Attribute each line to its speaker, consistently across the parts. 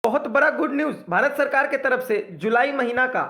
Speaker 1: बहुत बड़ा good news Bharat सरकार के तरफ से जुलाई महीना का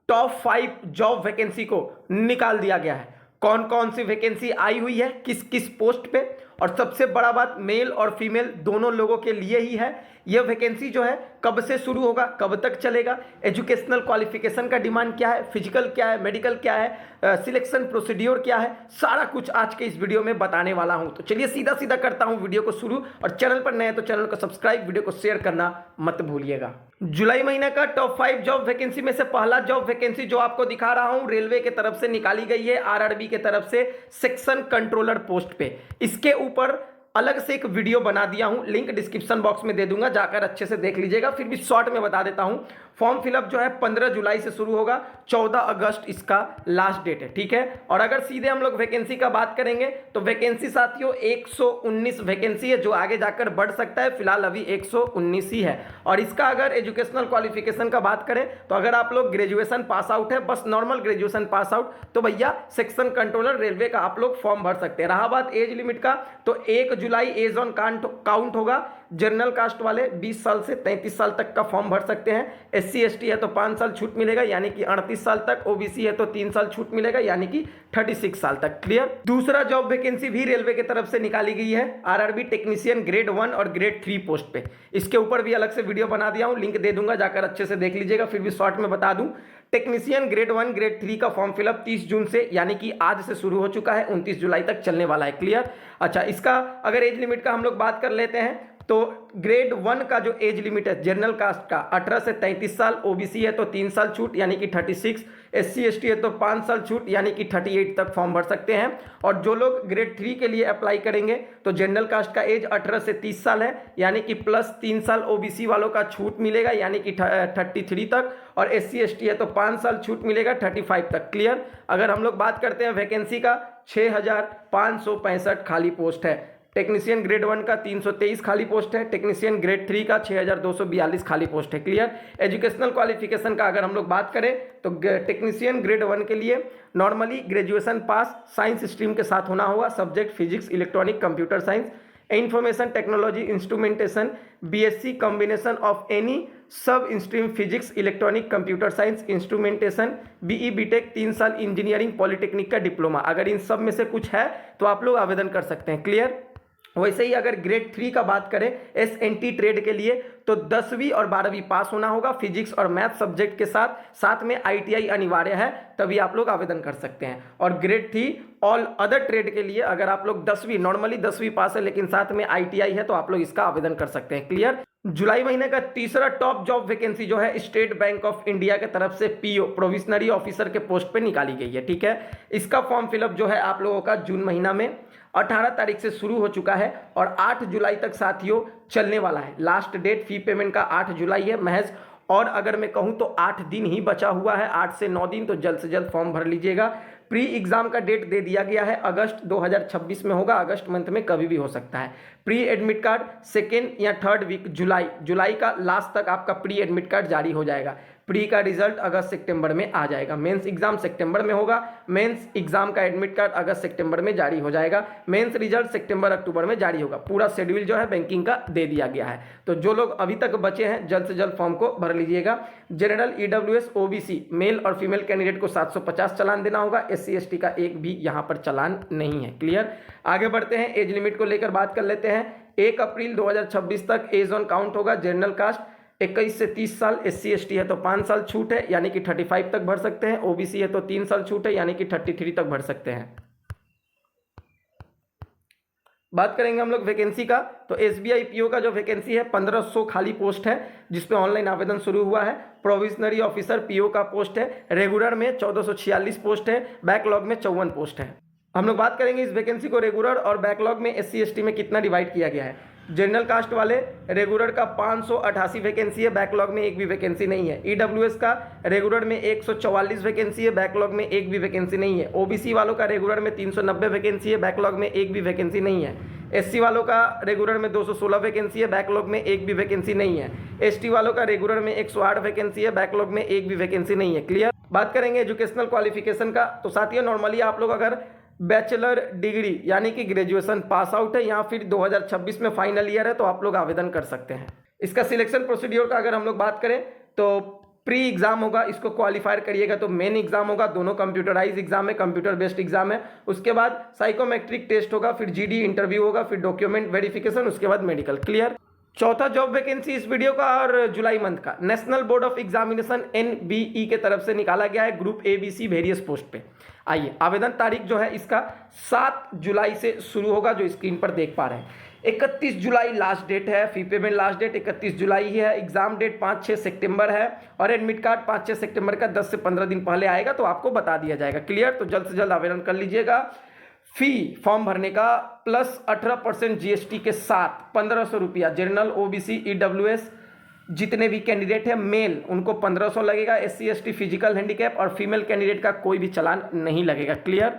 Speaker 1: टॉप 5 जॉब वैकेंसी को निकाल दिया गया है। कौन कौन सी वैकेंसी आई हुई है, किस किस पोस्ट पे, और सबसे बड़ा बात मेल और फीमेल दोनों लोगों के लिए ही है। यह वैकेंसी जो है कब से शुरू होगा, कब तक चलेगा, एजुकेशनल क्वालिफिकेशन का डिमांड क्या है, फिजिकल क्या है, मेडिकल क्या है, सिलेक्शन प्रोसीड्योर क्या है, सारा कुछ आज के इस वीडियो में बताने वाला हूं। तो चलिए सीधा सीधा करता हूं वीडियो को शुरू, और चैनल पर नए हैं तो चैनल को सब्सक्राइब, वीडियो को शेयर करना मत भूलिएगा। जुलाई महीने का टॉप 5 जॉब वैकेंसी में से पहला जॉब वैकेंसी जो आपको दिखा रहा हूं रेलवे के तरफ से निकाली गई है, आरआरबी के तरफ से सेक्शन कंट्रोलर पोस्ट पे। इसके ऊपर अलग से एक वीडियो बना दिया हूं, लिंक डिस्क्रिप्शन बॉक्स में दे दूंगा, जाकर अच्छे से देख लीजिएगा। फिर भी शॉर्ट में बता देता हूं, फॉर्म फिलअप जो है 15 जुलाई से शुरू होगा, 14 अगस्त इसका लास्ट डेट है, ठीक है। और अगर सीधे हम लोग वैकेंसी का बात करेंगे तो वैकेंसी साथियों 119 वैकेंसी है, जो आगे जाकर बढ़ सकता है, फिलहाल अभी 119 ही है। और इसका अगर एजुकेशनल क्वालिफिकेशन का बात करें तो अगर आप लोग ग्रेजुएशन पास आउट है, बस नॉर्मल ग्रेजुएशन पास आउट, तो भैया सेक्शन कंट्रोलर रेलवे का आप लोग फॉर्म भर सकते हैं। रहा बात एज लिमिट का, तो 1 जुलाई एज ऑन काउंट होगा। जनरल कास्ट वाले 20 साल से 33 साल तक का फॉर्म भर सकते हैं। SC ST है तो 5 साल छूट मिलेगा, यानी कि 38 साल तक। OBC है तो 3 साल छूट मिलेगा, यानी कि 36 साल तक। क्लियर। दूसरा जॉब वैकेंसी भी रेलवे की तरफ से निकाली गई है, आरआरबी टेक्नीशियन ग्रेड 1 और ग्रेड 3 पोस्ट पे। इसके ऊपर भी अलग से वीडियो बना दिया हूं, लिंक दे दूंगा, जाकर अच्छे से देख लीजिएगा। फिर भी शॉर्ट में बता दूं, टेक्नीशियन ग्रेड 1 ग्रेड 3 का फॉर्म फिलअप 30 जून से, यानी कि आज से शुरू हो चुका है, 29 जुलाई तक चलने वाला है। क्लियर। अच्छा, इसका अगर एज लिमिट का हम लोग बात कर लेते हैं तो ग्रेड 1 का जो एज लिमिट है जनरल कास्ट का 18 से 33 साल, OBC है तो 3 साल छूट, यानी कि 36, SC ST है तो 5 साल छूट, यानी कि 38 तक फॉर्म भर सकते हैं। और जो लोग ग्रेड 3 के लिए अप्लाई करेंगे तो जनरल कास्ट का एज 18 से 30 साल है, यानी कि प्लस 3 साल OBC वालों का छूट मिलेगा, यानी कि 33 तक। और SC ST है तो 5 साल छूट मिलेगा 35 तक। क्लियर। अगर हम लोग बात करते हैं वैकेंसी का, 6565 खाली पोस्ट है। टेक्नीशियन ग्रेड 1 का 323 खाली पोस्ट है, टेक्नीशियन ग्रेड 3 का 6242 खाली पोस्ट है। क्लियर। एजुकेशनल क्वालिफिकेशन का अगर हम लोग बात करें तो टेक्नीशियन ग्रेड 1 के लिए normally graduation pass science stream के साथ होना होगा, subject physics, electronic, computer science, information technology, instrumentation, BSc combination of any sub stream physics, electronic, computer science, instrumentation, BE BTech 3 साल इंजीनियरिंग, पॉलिटेक्निक का डिप्लोमा। अगर इन सब में से कुछ है तो आप लोग आवेदन कर सकते हैं। क्लियर। वैसे ही अगर ग्रेड 3 का बात करें SNT ट्रेड के लिए तो 10वीं और 12वीं पास होना होगा फिजिक्स और मैथ सब्जेक्ट के साथ, साथ में ITI अनिवार्य है, तभी आप लोग आवेदन कर सकते हैं। और ग्रेड 3 ऑल अदर ट्रेड के लिए अगर आप लोग 10वीं, नॉर्मली 10वीं पास है लेकिन साथ में ITI है, तो आप लोग इसका आवेदन कर सकते हैं। क्लियर। जुलाई महीने का तीसरा टॉप जॉब वैकेंसी जो है स्टेट बैंक ऑफ इंडिया के तरफ से PO प्रोविजनरी ऑफिसर के पोस्ट पे निकाली गई है, ठीक है। इसका फॉर्म फिलअप जो है आप लोगों का जून महीना में 18 तारीख से शुरू हो चुका है और 8 जुलाई तक साथियों चलने वाला है। लास्ट डेट फी पेमेंट का 8 जुलाई है महज, और अगर मैं कहूं तो 8 दिन ही बचा हुआ है, 8 से 9 दिन, तो जल्द से जल्द फॉर्म भर लीजिएगा। प्री एग्जाम का डेट दे दिया गया है, अगस्त 2026 में होगा, अगस्त मंथ में कभी भी हो सकता है। प्री एडमिट कार्ड 2nd या 3rd वीक जुलाई का लास्ट तक आपका प्री एडमिट कार्ड जारी हो जाएगा। प्री का रिजल्ट अगस्त सितंबर में आ जाएगा। मेंस एग्जाम सितंबर में होगा, मेंस एग्जाम का एडमिट कार्ड अगस्त सितंबर में जारी हो जाएगा, मेंस रिजल्ट सितंबर अक्टूबर में जारी होगा। पूरा शेड्यूल जो है बैंकिंग का दे दिया गया है। तो जो लोग अभी तक बचे हैं जल्द से जल्द फॉर्म को भर लीजिएगा। जनरल, EWS, OBC मेल और फीमेल कैंडिडेट को 750 चालान देना होगा, SC ST का एक भी यहाँ पर चालान नहीं है। क्लियर। आगे बढ़ते हैं, एज लिमिट को लेकर बात कर लेते हैं। 1 अप्रैल 2026 तक एज ऑन काउंट होगा। जनरल कास्ट 21 से 30 साल, SC ST है तो 5 साल छूट है, यानी कि 35 तक भर सकते हैं। OBC है तो 3 साल छूट है, यानी कि 33 तक भर सकते हैं। बात करेंगे हम लोग वैकेंसी का, तो SBI PO का जो वैकेंसी है 1500 खाली पोस्ट है, जिसपे ऑनलाइन आवेदन शुरू हुआ है। प्रोविजनरी ऑफिसर PO का पोस्ट है, रेगुलर में 1446 पोस्ट है, बैकलॉग में 54 पोस्ट है। हम लोग बात करेंगे इस वैकेंसी को रेगुलर और बैकलॉग में SC ST में कितना डिवाइड किया गया है। जनरल कास्ट वाले रेगुलर का 588 वैकेंसी है, बैकलॉग में एक भी वैकेंसी नहीं है। EWS का रेगुलर में 144 वैकेंसी है, बैकलॉग में एक भी वैकेंसी नहीं है। OBC वालों का रेगुलर में 390 वैकेंसी है, बैकलॉग में एक भी वैकेंसी नहीं है। SC वालों का रेगुलर में 216 वैकेंसी है, बैकलॉग में एक भी वैकेंसी नहीं है। ST वालों का रेगुलर में 108 वैकेंसी है, बैकलॉग में एक भी वैकेंसी नहीं है। क्लियर। बात करेंगे एजुकेशनल क्वालिफिकेशन का, तो साथियों नॉर्मली आप लोग अगर बैचलर डिग्री यानी कि ग्रेजुएशन पास आउट है या फिर 2026 में फाइनल ईयर है तो आप लोग आवेदन कर सकते हैं। इसका सिलेक्शन प्रोसीड्योर का अगर हम लोग बात करें तो प्री एग्जाम होगा, इसको क्वालिफायर करिएगा तो मेन एग्जाम होगा, दोनों कंप्यूटराइज एग्जाम है, कंप्यूटर बेस्ड एग्जाम है। उसके बाद साइकोमेट्रिक टेस्ट होगा, फिर जीडी इंटरव्यू होगा, फिर डॉक्यूमेंट वेरिफिकेशन, उसके बाद मेडिकल। क्लियर। चौथा जॉब वैकेंसी इस वीडियो का और जुलाई मंथ का national board of examination NBE के तरफ से निकाला गया है ग्रुप ABC वेरियस पोस्ट पे। आइए, आवेदन तारीख जो है इसका 7 जुलाई से शुरू होगा, जो स्क्रीन पर देख पा रहे हैं। 31 जुलाई लास्ट डेट है, फी पेमेंट लास्ट डेट 31 जुलाई ही है। एग्जाम डेट 5-6 सितंबर है और एडमिट कार्ड 5-6 सितंबर का 10 से 15 दिन पहले आएगा तो आपको बता दिया जाएगा। क्लियर। तो जल्द से जल्द आवेदन कर लीजिएगा। फी फॉर्म भरने का प्लस 18% GST के साथ 1500 रुपया। जनरल, OBC, EWS जितने भी कैंडिडेट हैं मेल उनको 1500 लगेगा। SC ST फिजिकल हैंडीकैप और फीमेल कैंडिडेट का कोई भी चालान नहीं लगेगा। क्लियर।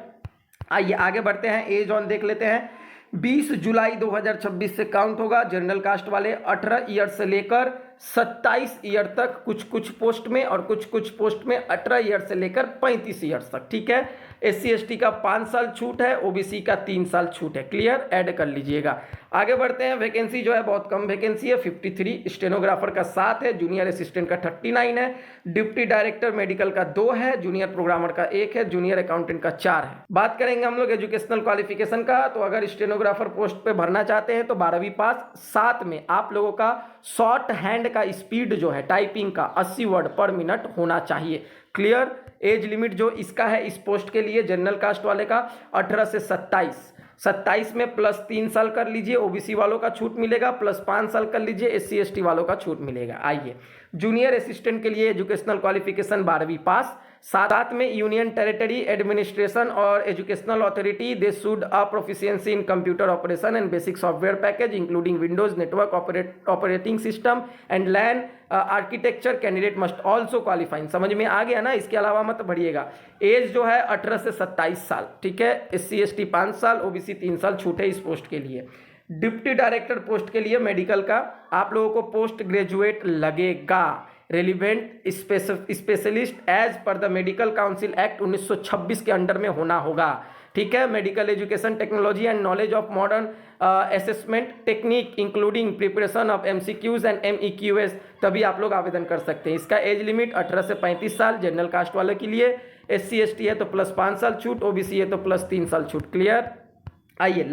Speaker 1: आइए आगे बढ़ते हैं, एज ऑन देख लेते हैं। 20 जुलाई 2026 से काउंट होगा। जनरल कास्ट वाले 18 ईयर से लेकर 27 ईयर तक कुछ कुछ पोस्ट में, और कुछ कुछ पोस्ट में 18 ईयर से लेकर 35 ईयर तक। ठीक है। SC ST का 5 साल छूट है, OBC का 3 साल छूट है। क्लियर। ऐड कर लीजिएगा। आगे बढ़ते हैं। वैकेंसी जो है बहुत कम वैकेंसी है, 53। स्टेनोग्राफर का 7 है, जूनियर असिस्टेंट का 39 है, डिप्टी डायरेक्टर मेडिकल का 2 है, जूनियर प्रोग्रामर का 1 है, जूनियर अकाउंटेंट का 4 है। बात करेंगे हम लोग एजुकेशनल क्वालिफिकेशन का, तो अगर स्टेनोग्राफर पोस्ट पे भरना चाहते हैं तो 12वीं पास, साथ में आप लोगों का शॉर्ट हैंड का स्पीड जो है टाइपिंग का 80 वर्ड पर मिनट होना चाहिए। क्लियर। एज लिमिट जो इसका है इस पोस्ट के लिए जनरल कास्ट वाले का 18 से 27 में प्लस 3 साल कर लीजिए, OBC वालों का छूट मिलेगा, प्लस 5 साल कर लीजिए, SC ST वालों का छूट मिलेगा। आइए, जूनियर असिस्टेंट के लिए एजुकेशनल क्वालिफिकेशन 12वीं पास, साथ में यूनियन टेरिटरी एडमिनिस्ट्रेशन और educational authority they should a proficiency in computer operation and basic software package including windows network operating system and LAN architecture. Candidate must also qualifying. समझ में आ गया ना। इसके अलावा मत भरिएगा। एज जो है 18 से 27 साल। ठीक है। SC ST 5 साल, OBC 3 साल छूट है इस पोस्ट के लिए। डिप्टी डायरेक्टर पोस्ट के लिए मेडिकल का आप लोगों को पोस्ट ग्रेजुएट लगेगा। Relevant specialist as per the medical council act 1926 के अंडर में होना होगा। ठीक है। Medical education technology and knowledge of modern assessment technique including preparation of MCQs and MEQs, तभी आप लोग आवेदन कर सकते हैं। इसका एज लिमिट 18 से 35 साल जनरल कास्ट वालों के लिए। SC ST है तो प्लस 5 साल छूट, OBC है तो प्लस 3 साल छूट। क्लियर। आइए,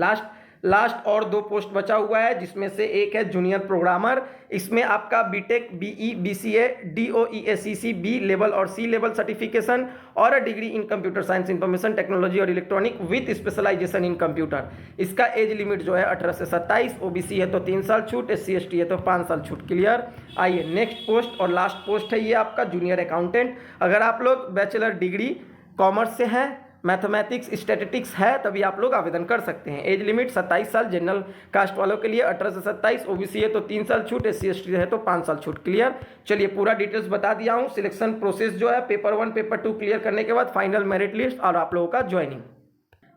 Speaker 1: लास्ट और 2 पोस्ट बचा हुआ है, जिसमें से एक है जूनियर प्रोग्रामर। इसमें आपका BTech, BE, BCA, DOEACC B level और C लेवल सर्टिफिकेशन और degree in computer science, information technology और electronic with specialisation in computer. इसका एज लिमिट जो है 18 से 27, OBC है तो 3 साल छूट, SC ST है तो 5 साल छूट। क्लियर। आइए, नेक्स्ट पोस्ट और लास्ट पोस्ट है ये आपका जूनियर अकाउंटेंट। अगर आप लोग बैचलर डिग्री कॉमर्स से हैं, मैथमेटिक्स स्टैटिस्टिक्स है, तभी आप लोग आवेदन कर सकते हैं। एज लिमिट 27 साल जनरल कास्ट वालों के लिए, 18 से 27, OBC है तो 3 साल छूट, SC ST है तो 5 साल छूट। क्लियर। चलिए, पूरा डिटेल्स बता दिया हूँ। सिलेक्शन प्रोसेस जो है पेपर 1 पेपर 2 क्लियर करने के बाद फाइनल मेरिट लिस्ट और आप लोगों का ज्वाइनिंग।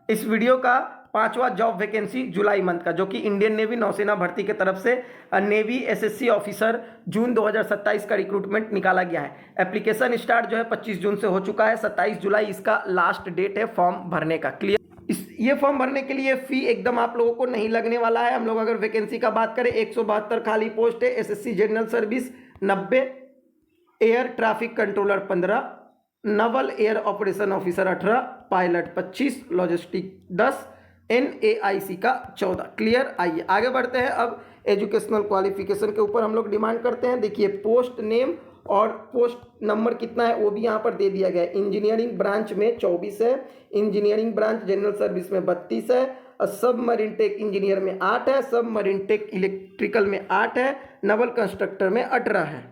Speaker 1: इस वीडियो का 5वां जॉब वैकेंसी जुलाई मंथ का, जो कि इंडियन नेवी नौसेना भर्ती के तरफ से नेवी SSC ऑफिसर जून 2027 का रिक्रूटमेंट निकाला गया है। एप्लीकेशन स्टार्ट जो है 25 जून से हो चुका है। 27 जुलाई इसका लास्ट डेट है फॉर्म भरने का। क्लियर। ये फॉर्म भरने के लिए फी एकदम आप लोगों को नहीं लगने वाला है। हम लोग अगर वैकेंसी का बात करें, 172 खाली पोस्ट है। SSC general service 90, air traffic controller 15, Naval air operation officer 18, pilot 25, logistic 10, NAIC का 14। क्लियर। आइए आगे बढ़ते हैं। अब एजुकेशनल क्वालिफिकेशन के ऊपर हम लोग डिमांड करते हैं। देखिए, पोस्ट नेम और पोस्ट नंबर कितना है वो भी यहाँ पर दे दिया गया है। इंजीनियरिंग ब्रांच में 24 है, इंजीनियरिंग ब्रांच जनरल सर्विस में 32 है, और सबमरीन टेक इंजीनियर में 8 है, सबमरीन टेक इलेक्ट्रिकल में 8 है, नवल कंस्ट्रक्टर में 18 है।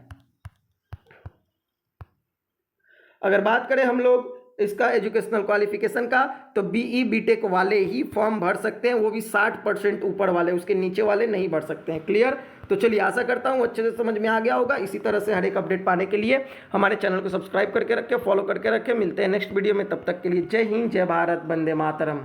Speaker 1: अगर बात करें हम लोग इसका एजुकेशनल क्वालिफिकेशन का, तो BE BTech वाले ही फॉर्म भर सकते हैं, वो भी 60% ऊपर वाले, उसके नीचे वाले नहीं भर सकते हैं। क्लियर। तो चलिए, आशा करता हूँ अच्छे से समझ में आ गया होगा। इसी तरह से हर एक अपडेट पाने के लिए हमारे चैनल को सब्सक्राइब करके रखें, फॉलो करके रखें। मिलते हैं नेक्स्ट वीडियो में, तब तक के लिए जय हिंद, जय भारत, वंदे मातरम।